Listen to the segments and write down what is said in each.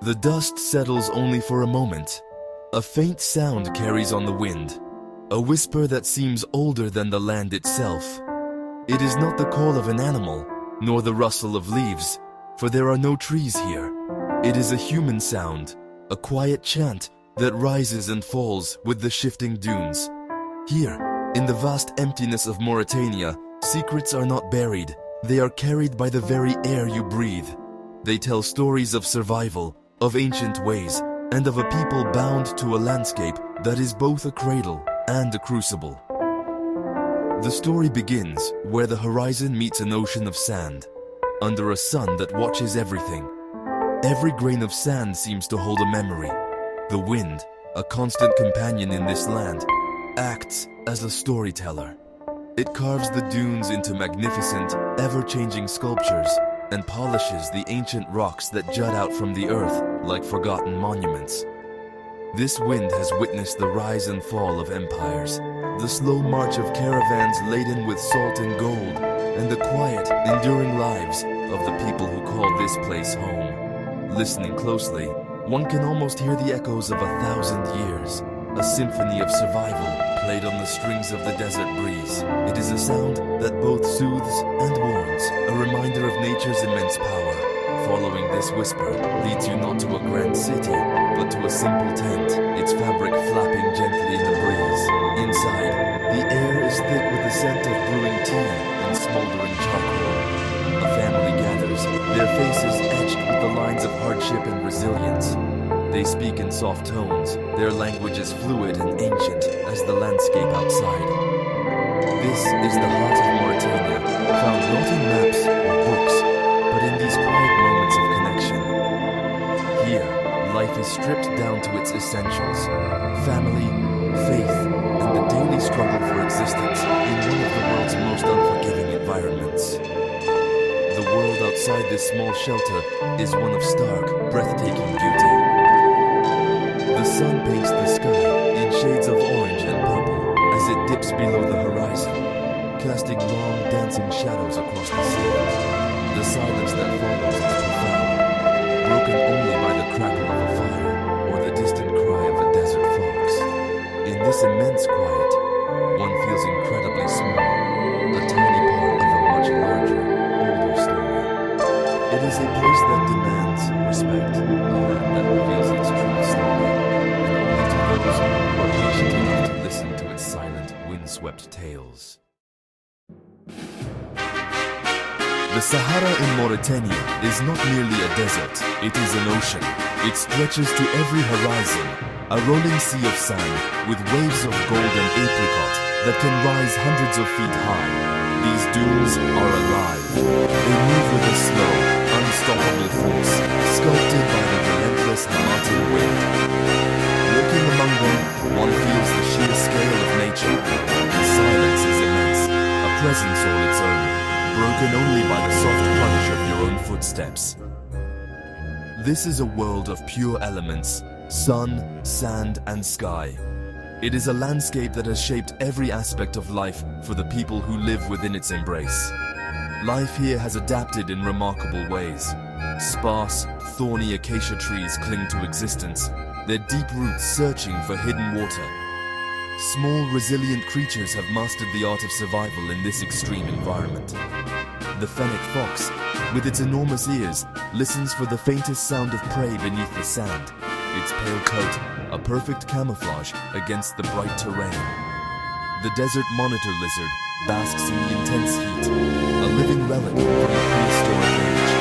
The dust settles only for a moment. A faint sound carries on the wind, a whisper that seems older than the land itself. It is not the call of an animal, nor the rustle of leaves, for there are no trees here. It is a human sound, a quiet chant that rises and falls with the shifting dunes. Here, in the vast emptiness of Mauritania, secrets are not buried, they are carried by the very air you breathe. They tell stories of survival, of ancient ways, and of a people bound to a landscape that is both a cradle and a crucible. The story begins where the horizon meets an ocean of sand, under a sun that watches everything. Every grain of sand seems to hold a memory. The wind, a constant companion in this land, acts as a storyteller. It carves the dunes into magnificent, ever-changing sculptures and polishes the ancient rocks that jut out from the earth like forgotten monuments. This wind has witnessed the rise and fall of empires, the slow march of caravans laden with salt and gold, and the quiet, enduring lives of the people who call this place home. Listening closely, one can almost hear the echoes of 1,000 years, a symphony of survival played on the strings of the desert breeze. It is a sound that both soothes and warns, a reminder of nature's immense power. Following this whisper leads you not to a grand city, but to a simple tent, its fabric flapping gently in the breeze. Inside, the air is thick with the scent of brewing tea and smoldering charcoal. A family gathers, their faces etched with the lines of hardship and resilience. They speak in soft tones, their language is fluid and ancient as the landscape outside. This is the heart of Mauritania, found not in maps or books, but in these quiet moments of connection. Here, life is stripped down to its essentials: family, faith, and the daily struggle for existence in one of the world's most unforgiving environments. The world outside this small shelter is one of stark, breathtaking beauty. The sun paints the sky in shades of orange and purple as it dips below the horizon, casting long, dancing shadows across the sand. The silence that follows is profound, broken only by the crackle of a fire or the distant cry of a desert fox. In this immense quiet, one feels incredibly small, a tiny part of a much larger, older story. It is a place that demands respect, a land that reveals its truth slowly, and only to those who are patient enough to listen to its silent, windswept tales. The Sahara in Mauritania is not merely a desert, it is an ocean. It stretches to every horizon, a rolling sea of sand with waves of gold and apricot that can rise hundreds of feet high. These dunes are alive. They move with a slow, unstoppable force, sculpted by the relentless Hamatin wind. Walking among them, one feels the sheer scale of nature. The silence is immense, a presence all its own, broken only by the soft crunch of your own footsteps. This is a world of pure elements, sun, sand, and sky. It is a landscape that has shaped every aspect of life for the people who live within its embrace. Life here has adapted in remarkable ways. Sparse, thorny acacia trees cling to existence, their deep roots searching for hidden water. Small, resilient creatures have mastered the art of survival in this extreme environment. The fennec fox, with its enormous ears, listens for the faintest sound of prey beneath the sand, its pale coat a perfect camouflage against the bright terrain. The desert monitor lizard basks in the intense heat, a living relic from the prehistoric age.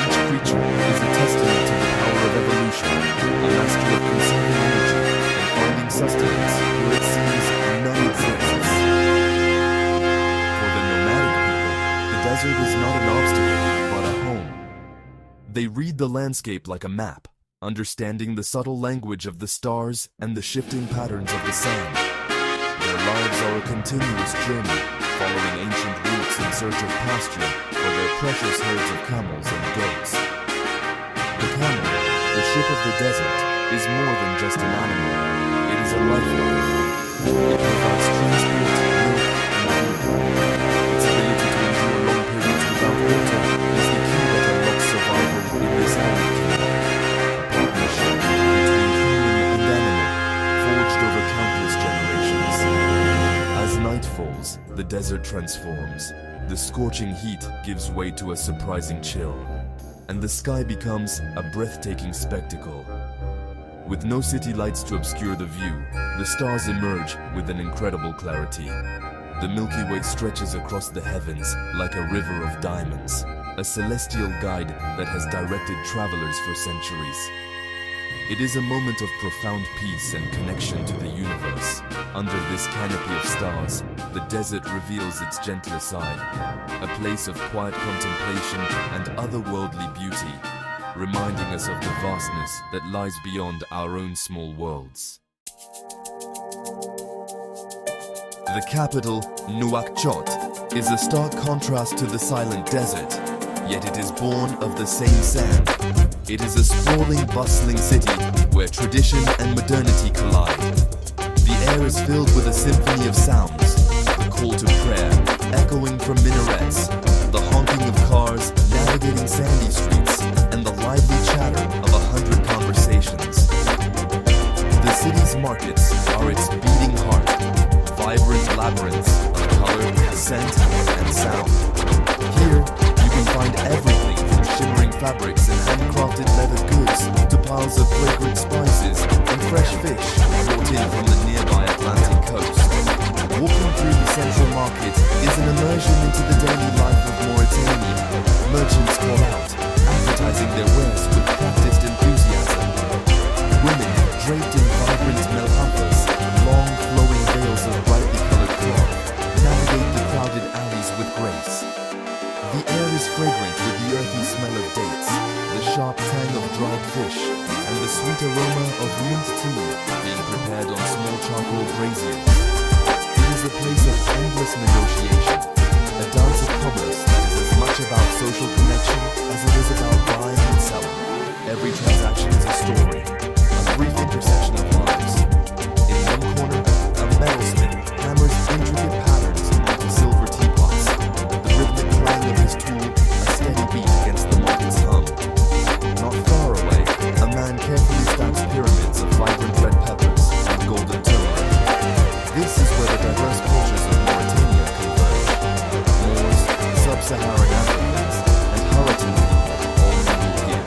Each creature is a testament to the power of evolution, a master of conserving energy and finding sustenance where it seems none exists. For the nomadic people, the desert is not an obstacle, but a home. They read the landscape like a map, understanding the subtle language of the stars and the shifting patterns of the sand. Their lives are a continuous journey, following ancient routes in search of pasture for their precious herds of camels and goats. The camel, the ship of the desert, is more than just an animal. It is a lifeline. It provides transport, milk, and food. Its ability to endure long periods without water is the key that unlocks survival in this arid kingdom. transforms. The scorching heat gives way to a surprising chill, and the sky becomes a breathtaking spectacle. With no city lights to obscure the view, the stars emerge with an incredible clarity. The Milky Way stretches across the heavens like a river of diamonds, a celestial guide that has directed travelers for centuries. It is a moment of profound peace and connection to the universe. Under this canopy of stars, the desert reveals its gentler side, a place of quiet contemplation and otherworldly beauty, reminding us of the vastness that lies beyond our own small worlds. The capital, Nouakchott, is a stark contrast to the silent desert, yet it is born of the same sand. It is a sprawling, bustling city where tradition and modernity collide. The air is filled with a symphony of sounds, the call to prayer echoing from minarets, the honking of cars navigating sandy streets, and the lively chatter of 100 conversations. The city's markets are its beating heart, vibrant labyrinths of color, scent, and sound. Here, you can find everything from shimmering fabrics and handcrafted leather goods to piles of fragrant spices and fresh fish brought in from the nearby Atlantic coast. Walking through the central market is an immersion into the daily life of Mauritania. Merchants call out, advertising their wares with practiced enthusiasm. Women, draped in vibrant melhafas, long flowing veils of brightly colored cloth, navigate the crowded alleys with grace. The air is fragrant with the earthy smell of dates, the sharp tang of dried fish, and the sweet aroma of mint tea being prepared on small charcoal braziers. It is a place of endless negotiation, a dance of commerce that is as much about social connection as it is about buying and selling. Every transaction is a story, a brief intersection of lives. In one corner, a metalsmith hammers intricate patterns into silver teapots, the rhythmic clang of his tool a steady beat against the market's hum. Not far away, a man carefully stacks pyramids of vibrant red peppers and golden turmeric. This is where the diverse cultures of Mauritania converge. Moors, sub-Saharan Africans, and Hurritan people all mingle here,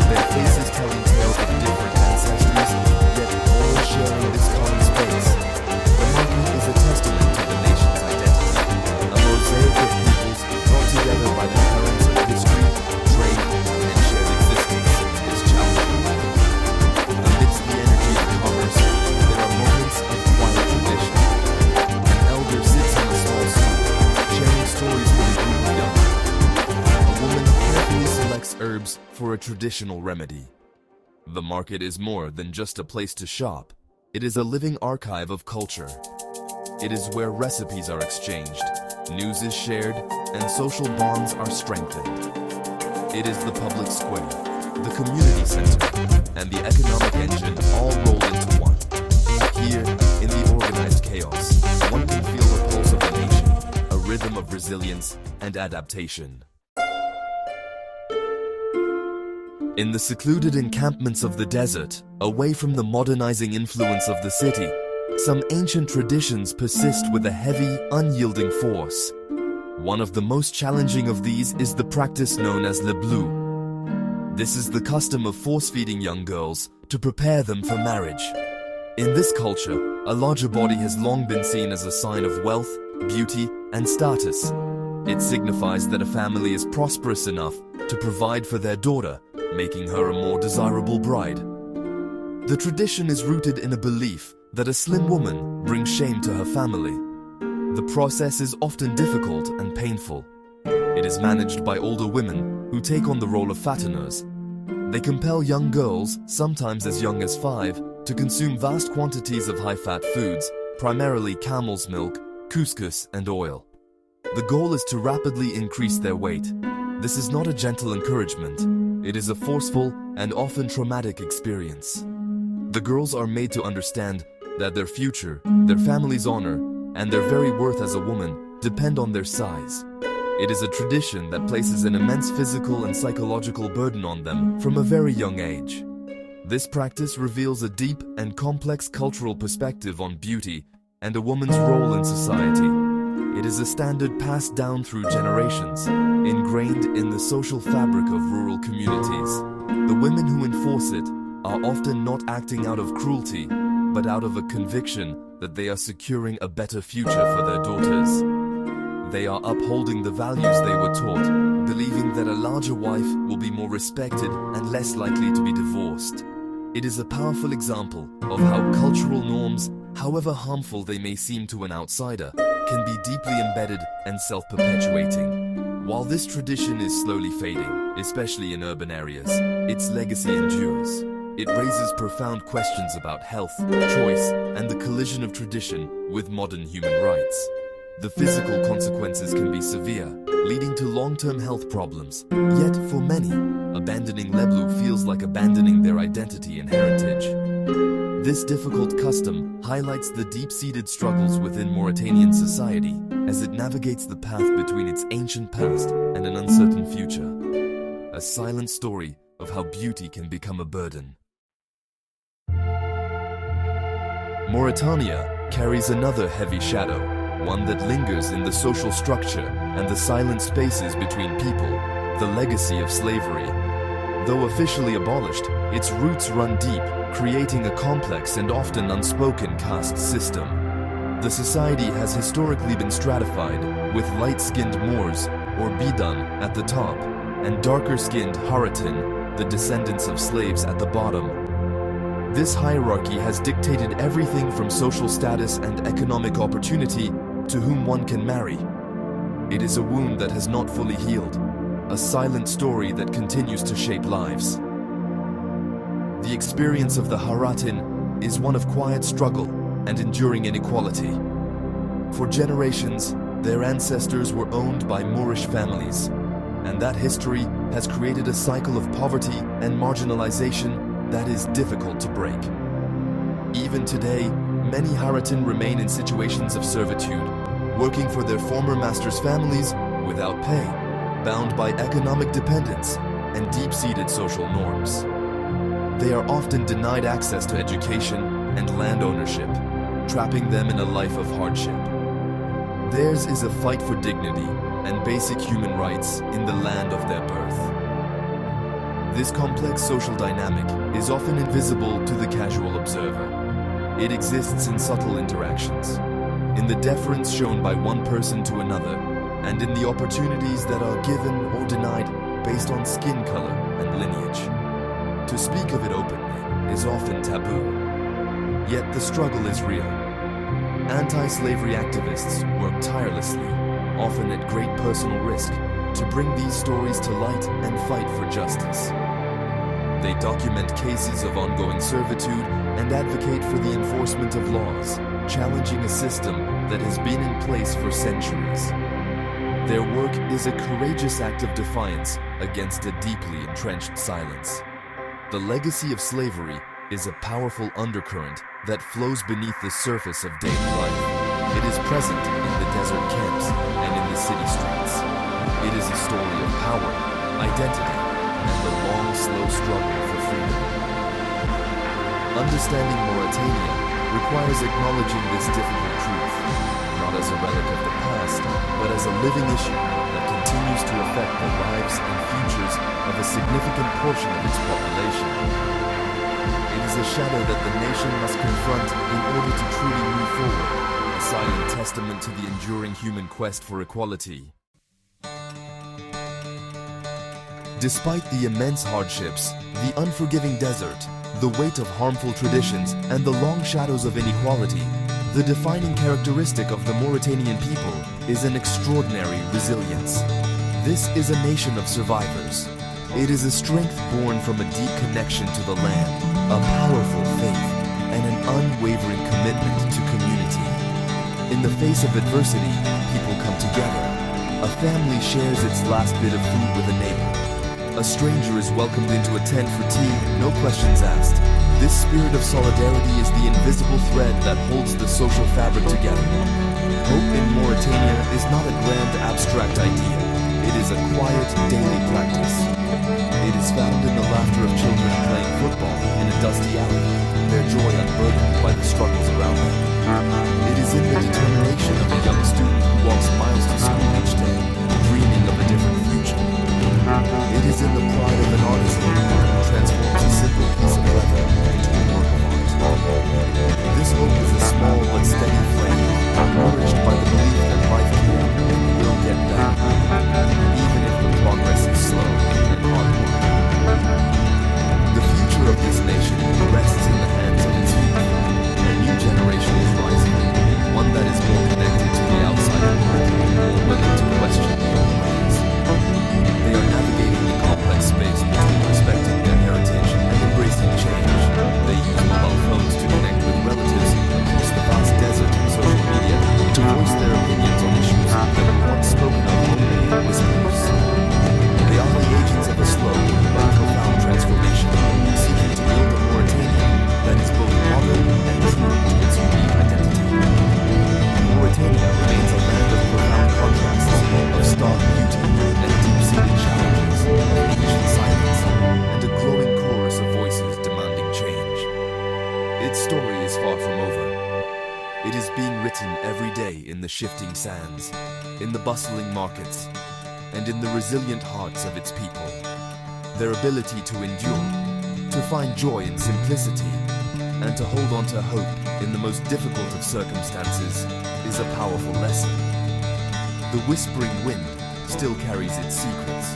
their faces telling tales of different ancestries, yet all sharing this common space. The market is a testament to the nation's identity, a mosaic of peoples brought together by the currents of history, trade, and shared existence in this challenging world. Amidst the energy of commerce, there are moments of quiet tradition. An elder sits on a small stool, sharing stories with a group of young. A woman carefully selects herbs for a traditional remedy. The market is more than just a place to shop. It is a living archive of culture. It is where recipes are exchanged, news is shared, and social bonds are strengthened. It is the public square, the community center, and the economic engine all rolled into one. Here, in the organized chaos, one can feel the pulse of the nation, a rhythm of resilience and adaptation. In the secluded encampments of the desert, away from the modernizing influence of the city, some ancient traditions persist with a heavy, unyielding force. One of the most challenging of these is the practice known as leblouh. This is the custom of force-feeding young girls to prepare them for marriage. In this culture, a larger body has long been seen as a sign of wealth, beauty, and status. It signifies that a family is prosperous enough to provide for their daughter, making her a more desirable bride. The tradition is rooted in a belief that a slim woman brings shame to her family. The process is often difficult and painful. It is managed by older women who take on the role of fatteners. They compel young girls, sometimes as young as 5, to consume vast quantities of high-fat foods, primarily camel's milk, couscous, and oil. The goal is to rapidly increase their weight. This is not a gentle encouragement. It is a forceful and often traumatic experience. The girls are made to understand that their future, their family's honor, and their very worth as a woman depend on their size. It is a tradition that places an immense physical and psychological burden on them from a very young age. This practice reveals a deep and complex cultural perspective on beauty and a woman's role in society. It is a standard passed down through generations, ingrained in the social fabric of rural communities. The women who enforce it are often not acting out of cruelty, but out of a conviction that they are securing a better future for their daughters. They are upholding the values they were taught, believing that a larger wife will be more respected and less likely to be divorced. It is a powerful example of how cultural norms, however harmful they may seem to an outsider, can be deeply embedded and self-perpetuating. While this tradition is slowly fading, especially in urban areas, its legacy endures. It raises profound questions about health, choice, and the collision of tradition with modern human rights. The physical consequences can be severe, leading to long-term health problems. Yet, for many, abandoning leblouh feels like abandoning their identity and heritage. This difficult custom highlights the deep-seated struggles within Mauritanian society as it navigates the path between its ancient past and an uncertain future. A silent story of how beauty can become a burden. Mauritania carries another heavy shadow, one that lingers in the social structure and the silent spaces between people, the legacy of slavery. Though officially abolished, its roots run deep, creating a complex and often unspoken caste system. The society has historically been stratified, with light-skinned Moors, or Bidan, at the top, and darker-skinned Haratin, the descendants of slaves, at the bottom. This hierarchy has dictated everything from social status and economic opportunity to whom one can marry. It is a wound that has not fully healed, a silent story that continues to shape lives. The experience of the Haratin is one of quiet struggle and enduring inequality. For generations, their ancestors were owned by Moorish families, and that history has created a cycle of poverty and marginalization that is difficult to break. Even today, many Haratin remain in situations of servitude, working for their former masters' families without pay, bound by economic dependence and deep-seated social norms. They are often denied access to education and land ownership, trapping them in a life of hardship. Theirs is a fight for dignity and basic human rights in the land of their birth. This complex social dynamic is often invisible to the casual observer. It exists in subtle interactions, in the deference shown by one person to another, and in the opportunities that are given or denied based on skin color and lineage. To speak of it openly is often taboo, yet the struggle is real. Anti-slavery activists work tirelessly, often at great personal risk, to bring these stories to light and fight for justice. They document cases of ongoing servitude and advocate for the enforcement of laws, challenging a system that has been in place for centuries. Their work is a courageous act of defiance against a deeply entrenched silence. The legacy of slavery is a powerful undercurrent that flows beneath the surface of daily life. It is present in the desert camps and in the city streets. It is a story of power, identity, and the long, slow struggle for freedom. Understanding Mauritania requires acknowledging this difficult truth, not as a relic of the past, but as a living issue that continues to affect the lives and futures of a significant portion of its population. It is a shadow that the nation must confront in order to truly move forward, a silent testament to the enduring human quest for equality. Despite the immense hardships, the unforgiving desert, the weight of harmful traditions, and the long shadows of inequality, the defining characteristic of the Mauritanian people is an extraordinary resilience. This is a nation of survivors. It is a strength born from a deep connection to the land, a powerful faith, and an unwavering commitment to community. In the face of adversity, people come together. A family shares its last bit of food with a neighbor. A stranger is welcomed into a tent for tea, no questions asked. This spirit of solidarity is the invisible thread that holds the social fabric together. Hope in Mauritania is not a grand abstract idea. It is a quiet, daily practice. It is found in the laughter of children playing football in a dusty alley, their joy unburdened by the struggles around them. It is in the determination of a young student who walks is in the pride of an artisan who transforms a simple piece of leather into a work of art. This hope is a small but steady flame, nourished by the belief that life can and will get better, even if the progress is slow and hard-work. The future of this nation rests in the hands of its youth. A new generation is rising, one that is more connected to the outside world, more willing to question the old ways. They are navigating the complex space between respecting their heritage and embracing change. They use mobile phones to connect with relatives across the vast desert and social media to voice their opinions on issues that were once spoken of only in whispers. They are the agents of a slow but profound transformation, seeking to build a Mauritania that is both modern and true to its unique identity. Mauritania remains a land of profound contrasts, of stark beauty and deep-seated challenges, of ancient silence, and a growing chorus of voices demanding change. Its story is far from over. It is being written every day in the shifting sands, in the bustling markets, and in the resilient hearts of its people. Their ability to endure, to find joy in simplicity, and to hold on to hope in the most difficult of circumstances is a powerful lesson. The whispering wind still carries its secrets,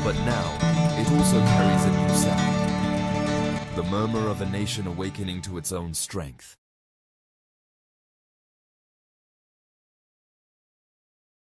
but now it also carries a new sound. The murmur of a nation awakening to its own strength.